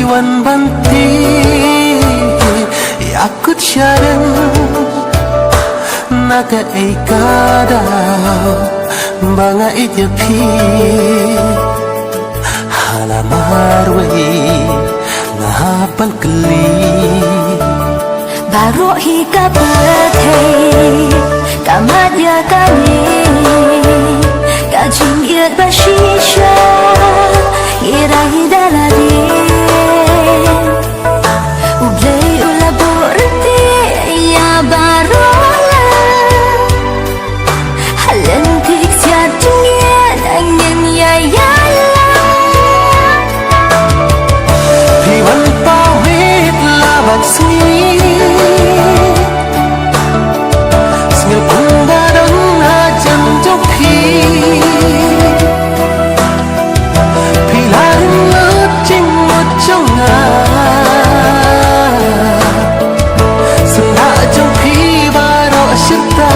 Piwan banti yakut syarang naga ikada banga ijapi halamar wei ngahapal keli baru hika berhei kamadya kami kajing iat bashisha irahi daladi ublei ula borti ya barola halentik siat jingyan angin ya yala Piwan pawit labat Smil kumbarang ajan jopi Pilarin lecing moconga Sendak jopi barok syeta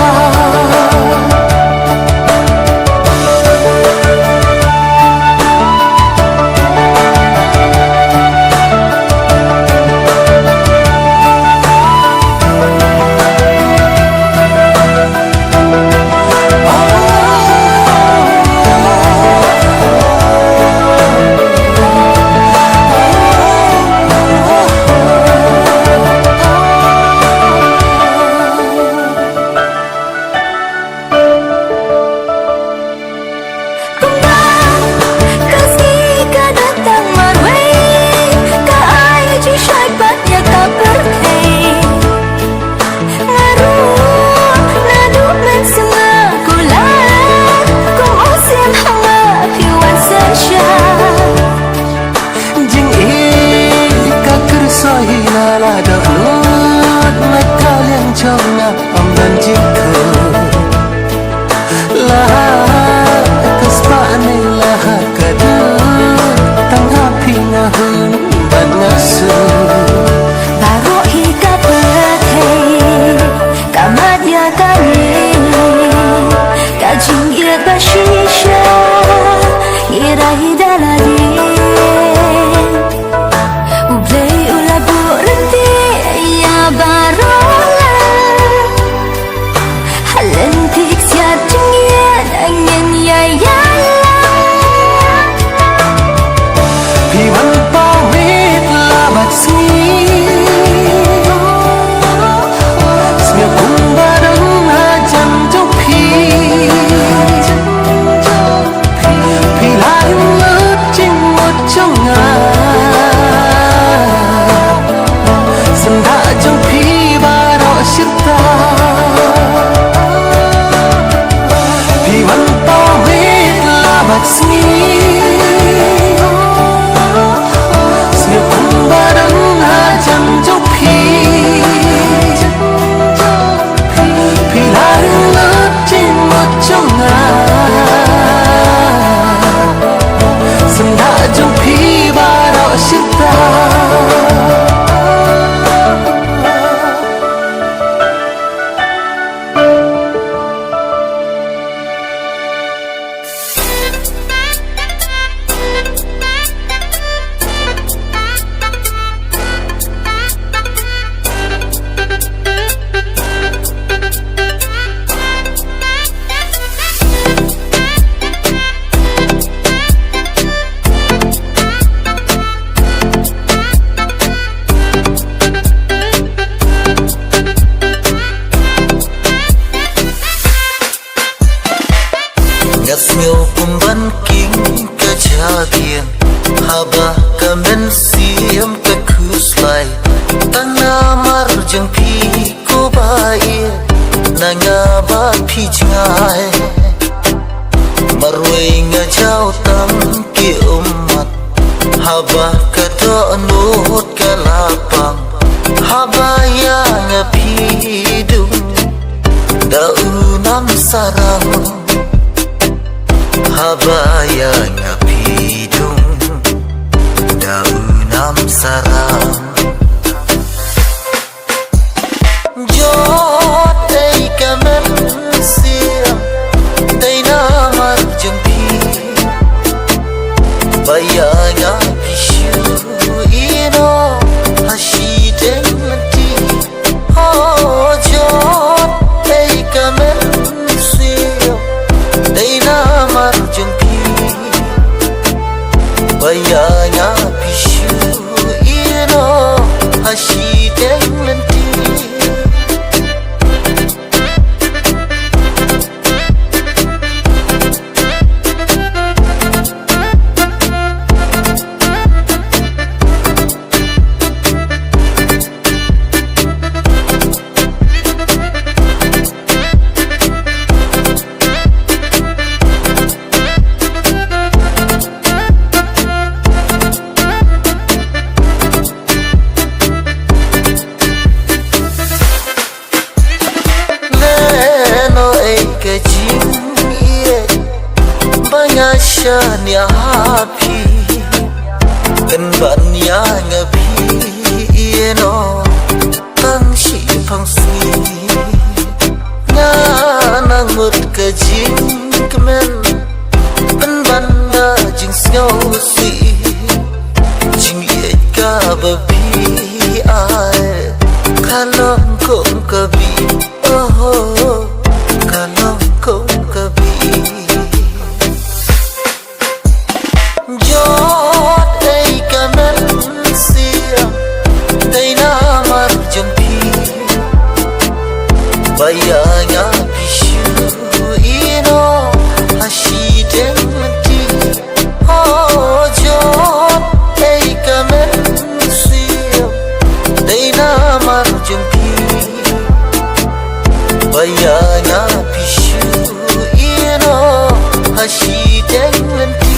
Ngasmil pemban king kejadian Haba kamen siam ke kuslai Tanga marjeng pi ko bae Nanga ba pi jngai Marwai ngajau tang ki umat Haba kata nut kalapang Haba yang ngapidung Daunam sarang Habaya ngapidung daunam sarang Jot ay kamen siam Tay namar jempi Bayanga pisyu Hasideng nanti Shania happy kan ban ya ngapi no tang shi phang si na nang mut ka jing kemen ban ban na jing sio si jing ye ka ba bi ai kalong kong ka bi oh kalong kong ka bi Bayanya pishu ino hasideng nanti oh jod hey kamen siap dayna marjumpi bayanya pishu ino hasideng nanti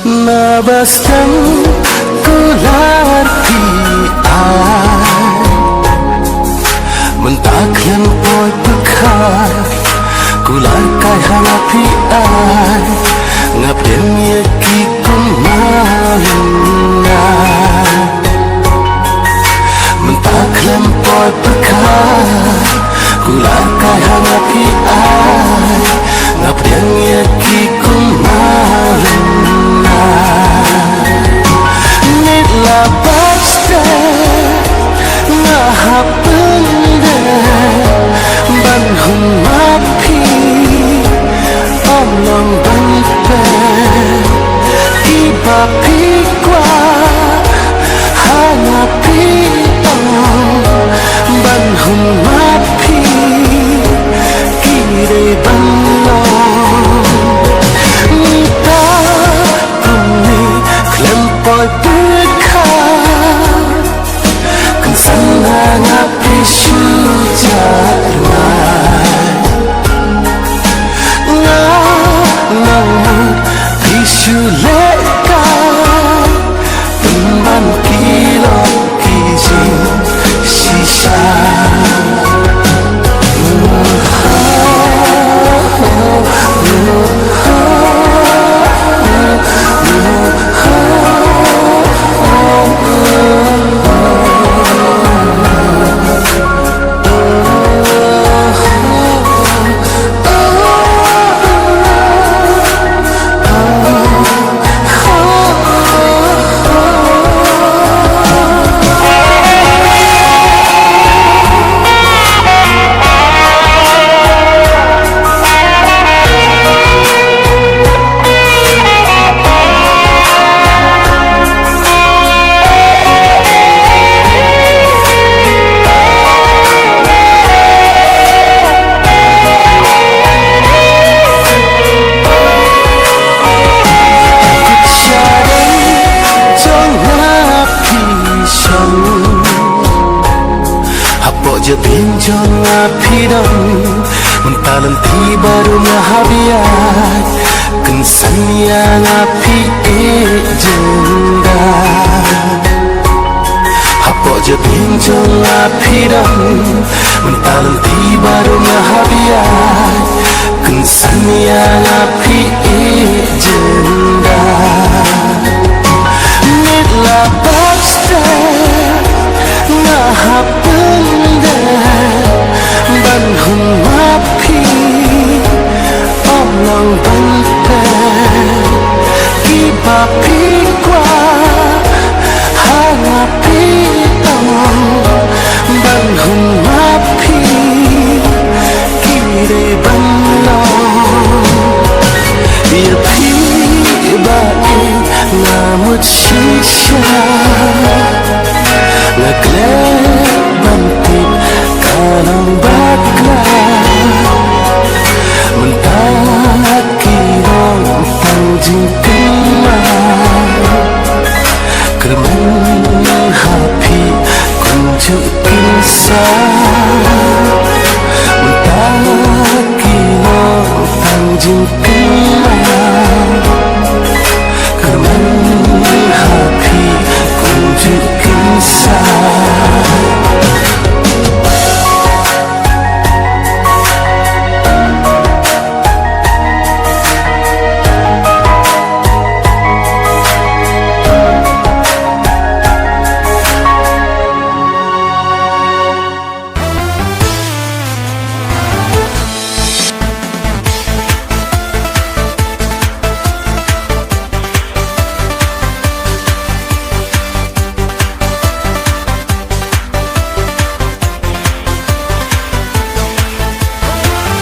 Nabaskan kelar pi'ai Mentaklan poi bekar Kular kai hana pi'ai Ngapden yaki kumalina Mentaklan poi bekar Kular kai hana pi'ai Ngapden yaki kumalina je benjol apidam mentalan baru ngahabiat kensan yang api jenda apa je benjol apidam mentalan baru ngahabiat kensan yang api jenda nitla baksta ngahapenda banhun mapi omong bante ibapi kwa hangapi banhun mapi kire banlo irpi bae ngamut shisha ngeklep bantit kalang bakla mentak kirong tanjing kemah kermen hapi kunjuk kisah mentak kirong tanjing kemah kermen hapi kunjuk kisah.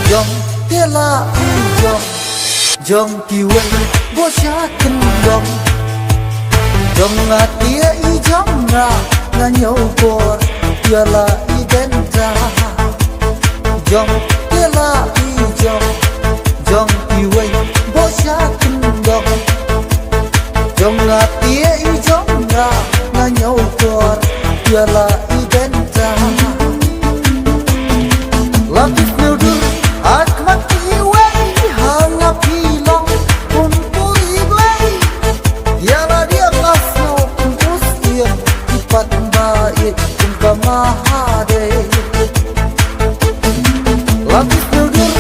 Jom tela jom kiwen bosya kendong jom ngatia jom na nyau por tiala identa jom tela jom kiwen bosya kendong jom ngatia jom na nyau por tiala identa lapis nudur akmat iway hangap hilong kumpuri blay yala dia masno kumpus iya ipat bait kumka mahade lapis nudur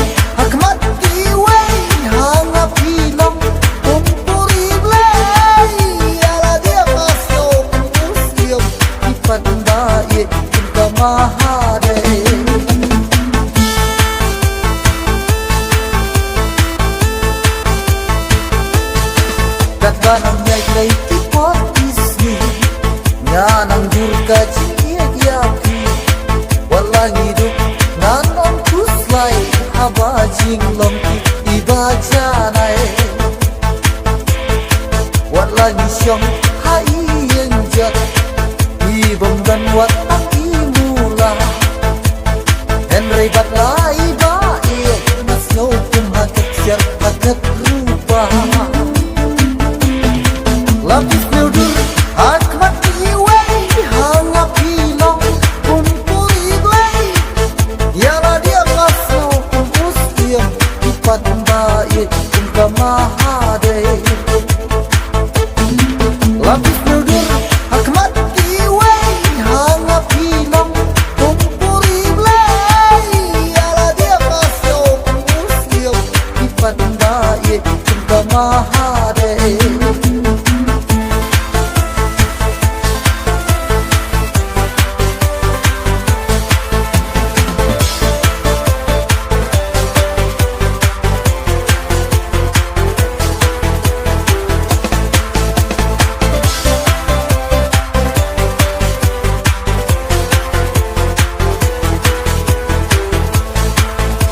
akmat iway hangap hilong kumpuri blay yala dia masno kumpus iya ipat bait kumka mahade Kanang nyai kay tipot isni nyanang durka cikia yapi walang hidup nanon kuslay habajing longki ibajanay walang isyong haiyeng jat ibang ganwat ang imula Henry batlay bae nasyo kumhagat siya hagat rupa lapis nudur akmat iway hangap hilong kumpuri blay yala dia masno kumpus iyang ipat bait kumka mahade lapis nudur akmat iway hangap hilong kumpuri blay yala dia masno kumpus iyang ipat bait kumka mahade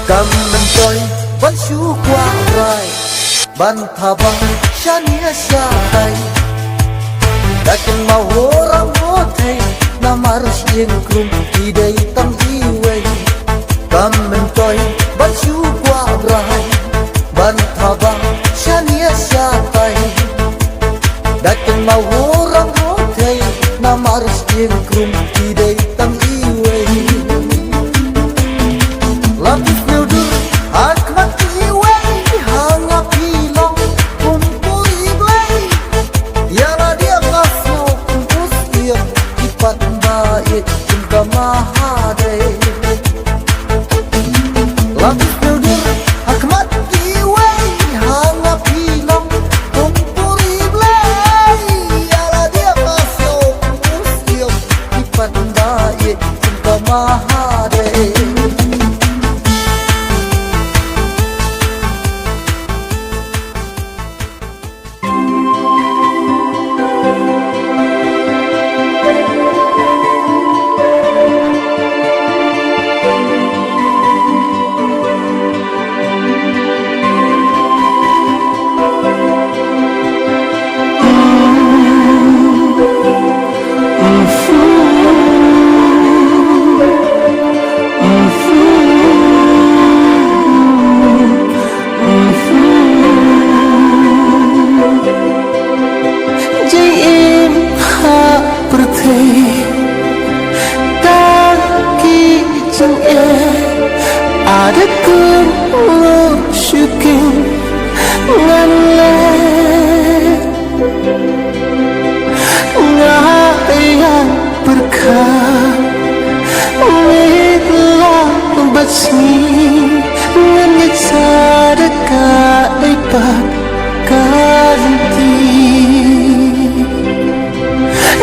Kam mentoy ban shu kwa rai ban thabang shania shai dakin mahorang hothai na marsh yen krum idai tam iwai kam mentoy ban shu kwa rai ban thabang shania shai dakin mahorang hothai na marsh yen krum idai tam iwai it cinta mahade lapis builder hakmat kiwai hanga pinang kumpuri blay ala dia masyo musyo ipanda it cinta mahade ada kun syukur nganle ngaya berkah mitlah basmi nganyat sadaka ipat kanti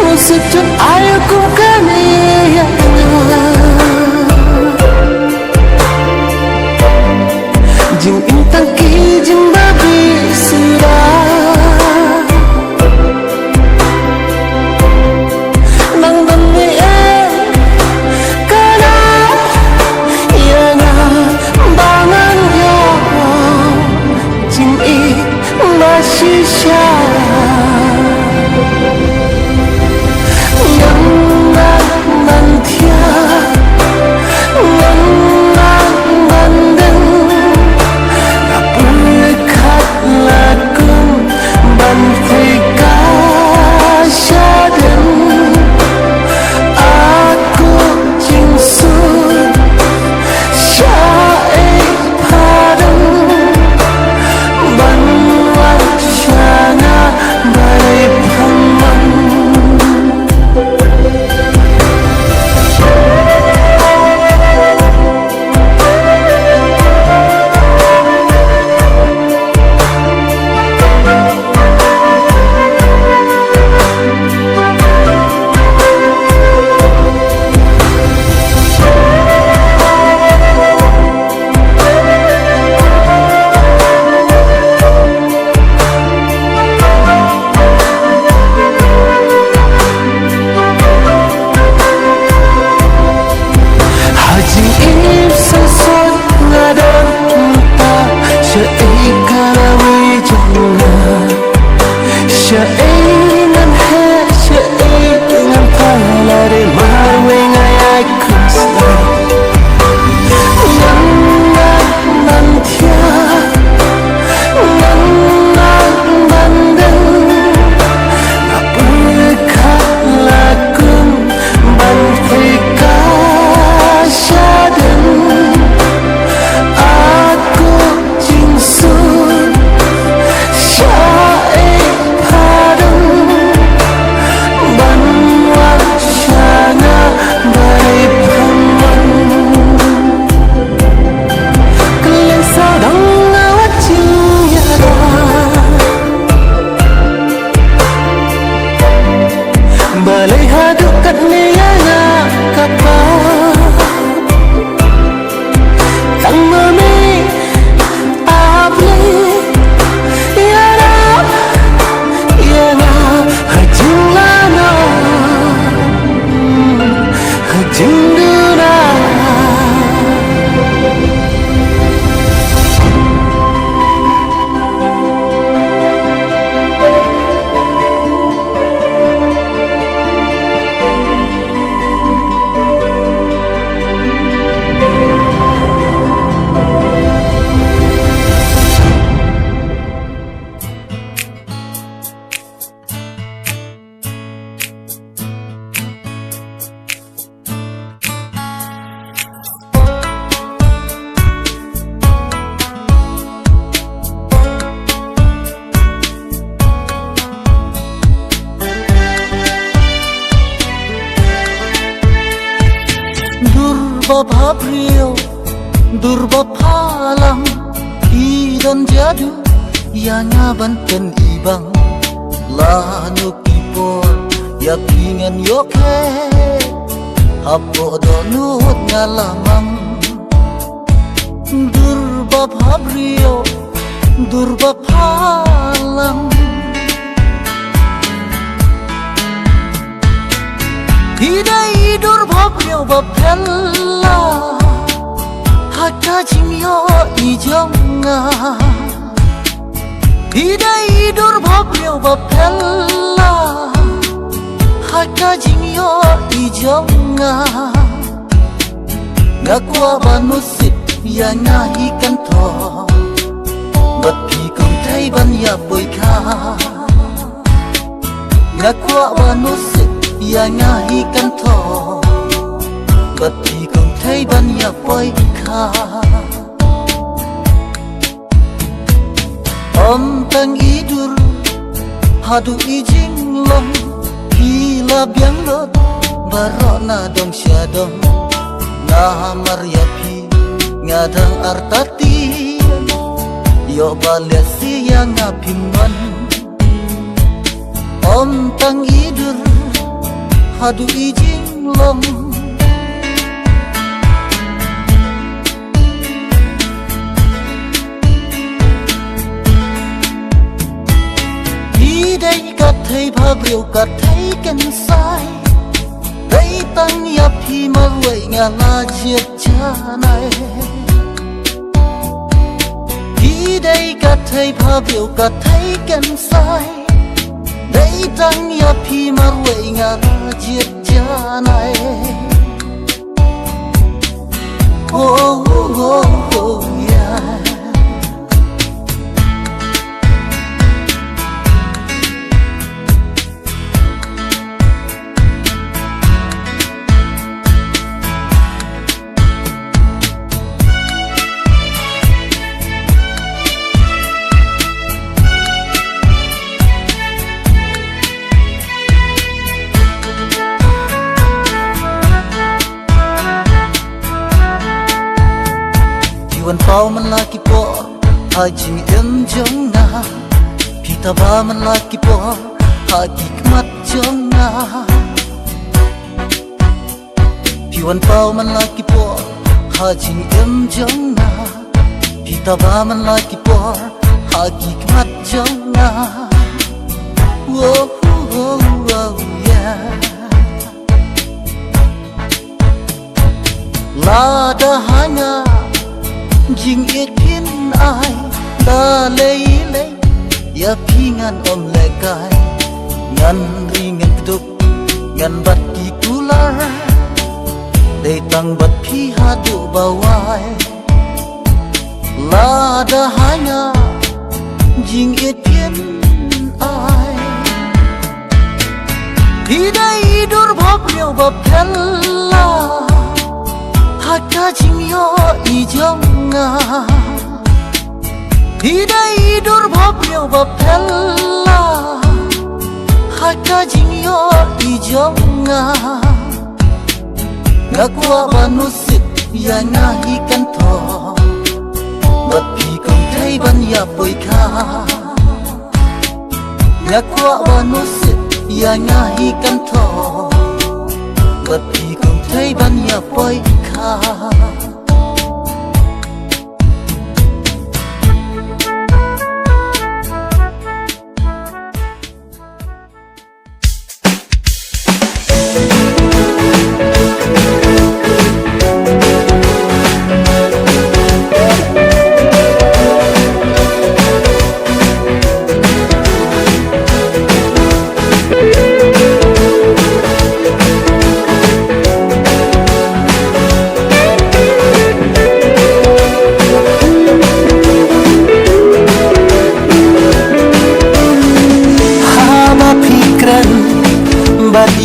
nusutun ayaku kaniya jing intang ki jing babi surah nang dami kana yana Durba bhabrio, durba phalam, idan jadu yang abankan ibang lanu kipor ya pingin yoke hapo donut ngalamang. Durba bhabrio, durba phalam, hidai durba bhabrio bapella haka jimyo ijonga. Hidai durba bhabrio bapella haka jimyo ijonga. Ngakwa banusit ya ngahikan to bapi kong thai ban ya boy kha. Ngakwa banusit ya ngahikan to bapi kong thai ban ya boy kha. Om tang idur hadu ijing long hila biang lot barona dong syadong ngamar ya pi ngadang artati yo balia siang ngapimman. Om tang idur hadu ijing long hidai kathai bhabrio kathai kan sai dai tang ya phi marwai ngala jiat chanai. Hidai kathai bhabrio kathai kan sai dai tang ya phi marwai ngala jiat chanai. Oh oh oh yeah. Wan pau man laki po hajing em jong na pita ba man laki po hagikmat jong na. Piwan pau man laki po hajing em jong na pita ba man laki po hagikmat jong na. Whoa whoa whoa yeah. Lada hanga jing it pin ai da lei lei ya pingan om lekai ngan ringan keduk ngan bat di kular dei tang bat pi hadu bawai. Lada hanya jing it pin ai hidai durba bhabrio bapella haka jimyo ijonga. Hidai durba bhabrio bapella haka jimyo ijonga. Ngakwa banusit ya ngahikan to bapi kong thai ban ya boy kha. Ngakwa banusit ya ngahikan to bapi kong thai ban ya boy kha.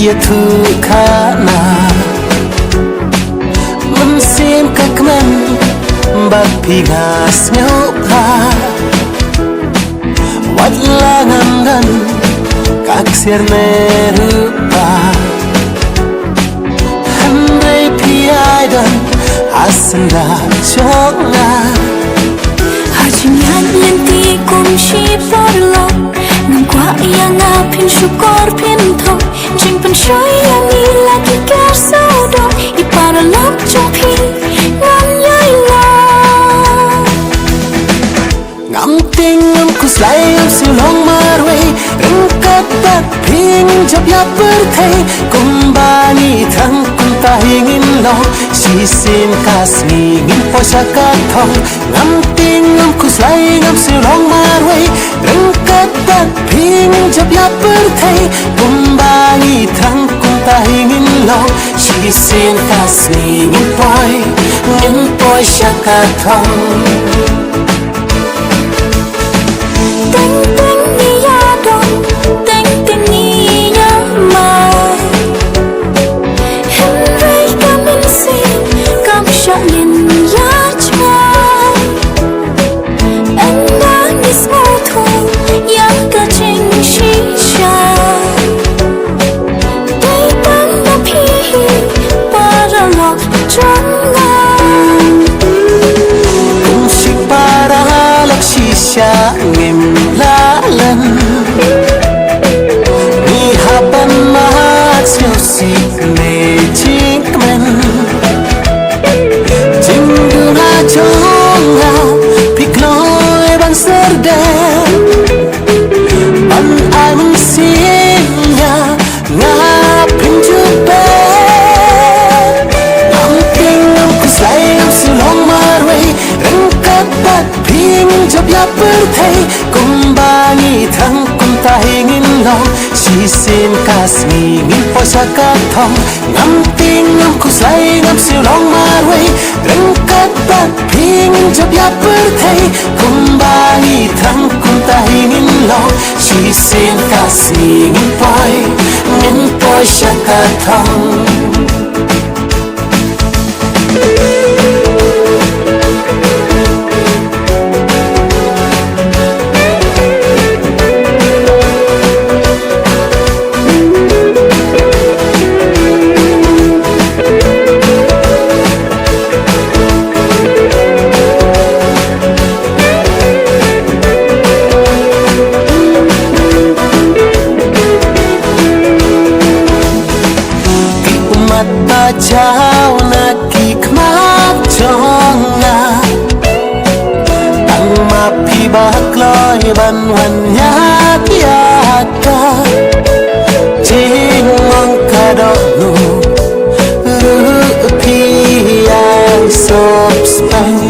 Ia tu kana mensim kakman bak pigas nyoka wadlangan dan kaksir merupa handai pia dan asanda chonga Hajingan lenti kumshi parlo Ngam kwa iya ngapin syukur pinto Jing penshoy yang lagi kersodo Ipara lop chopi ngan yaila ngam ting ngam kuslay ngam silong marwe ringkat tak ping jab ya berthai kumbani thang kunta hingin lo sisin kasmi ngin posa ka thong ngam ting ngam kuslay ngam silong marwe ringkat tak ping jab ya berthai kumbani thang kunta hingin lo sisin kasmi ngin posa ka thong Teng teng ni ya dong Teng teng ni ya mai Hem vei kamin sin Kam sha yin ya chai En da ni smo thu Ya ka ching shi sha Dei tang na pi Para lok chong la kung si para laksisya ngim lalan ni haban mahat si magic man jingduna jonga pikloy ban serda ban ai mensinya ngapin jube ngam ting ngam kuslay ngam silong marwe rengkat bat ping jab ya berthai kumbani thang kunta hingin lo sisin kasmi ngin posa ka thong ngam ting ngam kuslay ngam silong marwe rengkat bat ping jab ya berthai kumbani thang kunta hingin lo sisin kasmi ngin posa ka thong Chao na kikmak chonga ang mapibakloy ban wan yak yaka jing mong kadonu rupi ay sop spang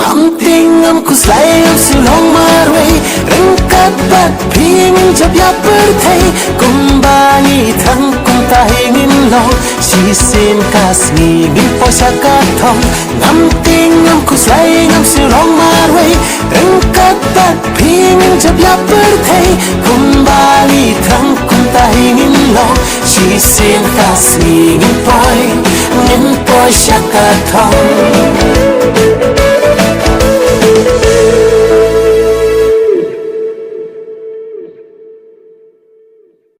ngam ting ngam kuslay ngam silong marwe rengkat bat ping jab ya berthai kumbani thang kunta hingin lo sisin kasmi ngin posa ka thong ngam ting ngam kuslay ngam silong marwe rengkat bat ping jab ya berthai kumbani thang kunta hingin lo sisin kasmi ngin posa ka thong